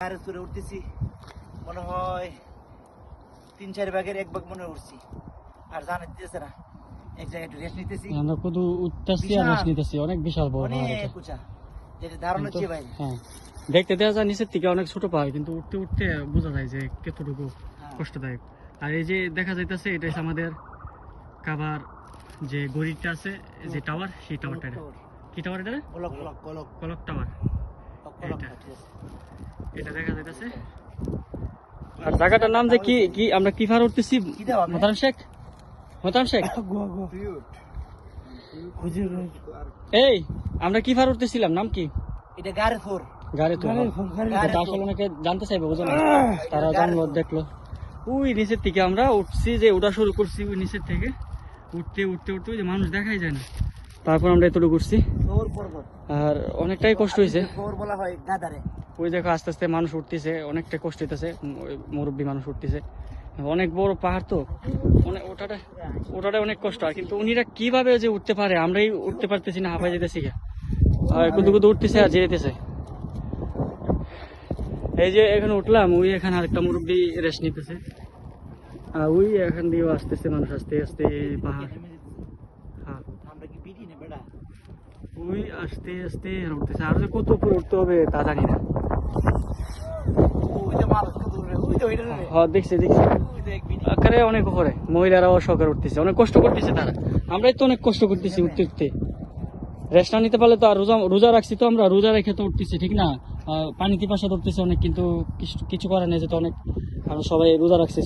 গাড়ি চড়ে উঠতেছি, মনে হয় 3-4 ভাগের 1 ভাগ মনে উঠছি, আর জানা দিতেছে না। এক জায়গায় একটু রেস্ট নিতেছি, আমরা কত উঠতেছি আর রেস্ট নিতেছি, অনেক বিশাল বড় পাহাড় এটা। অনেক উঁচা, যেটা ধারণা হচ্ছে ভাই। হ্যাঁ, দেখতে দেওয়া যায় নিচের থেকে অনেক ছোট পাহাড়, কিন্তু উঠতে উঠতে বোঝা যায় যে কতটুকু কষ্টদায়ক। আর এই যে দেখা যাইতেছে এটা হচ্ছে আমাদের কাবার যে গড়িটা আছে, যে টাওয়ার, সেই টাওয়ারটা। কি টাওয়ার এটা? কলক টাওয়ার। এটা দেখা যাইতেছে। আর জায়গাটার নাম যে কি কি আমরা কি পাহাড় উঠতেছি? মোহতারাম শেখ, মোহতারাম শেখ, এই আমরা কি পাহাড় উঠতেছিলাম, নাম কি? এটা গাড়ি থোর। গাড়ি তো আসলে অনেকে জানতে চাইবে, বুঝো না, তারা জানলো দেখলো। ওই নিচের থেকে আমরা উঠছি, যে ওটা শুরু করছি ওই নিচের থেকে, উঠতে উঠতে উঠতে ওই যে মানুষ দেখাই যায় না, তারপর আমরা এতটুকু উঠছি। আর অনেকটাই কষ্ট হয়েছে। ওই দেখো আস্তে আস্তে মানুষ উঠতেছে, অনেকটা কষ্ট হইতেছে, মুরব্বী মানুষ উঠতেছে, অনেক বড় পাহাড় তো, ওটাটা অনেক কষ্ট। আর কিন্তু উনিরা কিভাবে যে উঠতে পারে, আমরাই উঠতে পারতেছি না, হাঁপাই যেতেছি, আর কুদু কুদু উঠতেছে আর যেতেছে। এই যে এখানে উঠলাম, ওই এখানে আরেকটা মুরব্বী রেস্ট নিতেছে, আর ওই এখান দিয়েও আসতেছে মানুষ আস্তে আস্তে পাহাড়। হ্যাঁ, ওই আস্তে আস্তে উঠতেছে, আর যে কত উপরে উঠতে হবে তা জানি না। হ্যাঁ, দেখছি আকারে অনেক উপরে, মহিলারাও সহকারে উঠতেছে, অনেক কষ্ট করতেছে তারা। আমরাই তো অনেক কষ্ট করতেছি উঠতে উঠতে, রেস্ট না নিতে পারলে তো। আর রোজা রাখছি তো, আমরা রোজা রেখে তো উঠতেছি, ঠিক না? পানি পিপাসা ধরতেছে অনেক, কিন্তু কিছু করার নেই, যেহেতু অনেক আমরা সবাই রোজা রাখছি।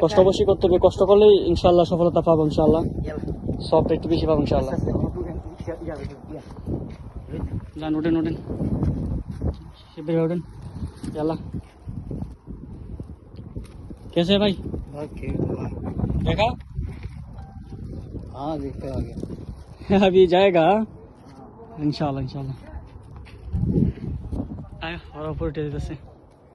কষ্ট অবশ্যই করতে হবে, কষ্ট করলেই ইনশাল্লাহ সফলতা পাবো, ইনশাল্লাহ সব একটু বেশি পাবো ইনশাল্লাহ। যান, ওঠেন ওঠেন, বের ওঠেন। चला कैसे भाई? देखा? हाँ, देखते आगे। अभी जाएगा इंशाल्लाह इंशाल्लाह। आया और ऊपर उठे जैसे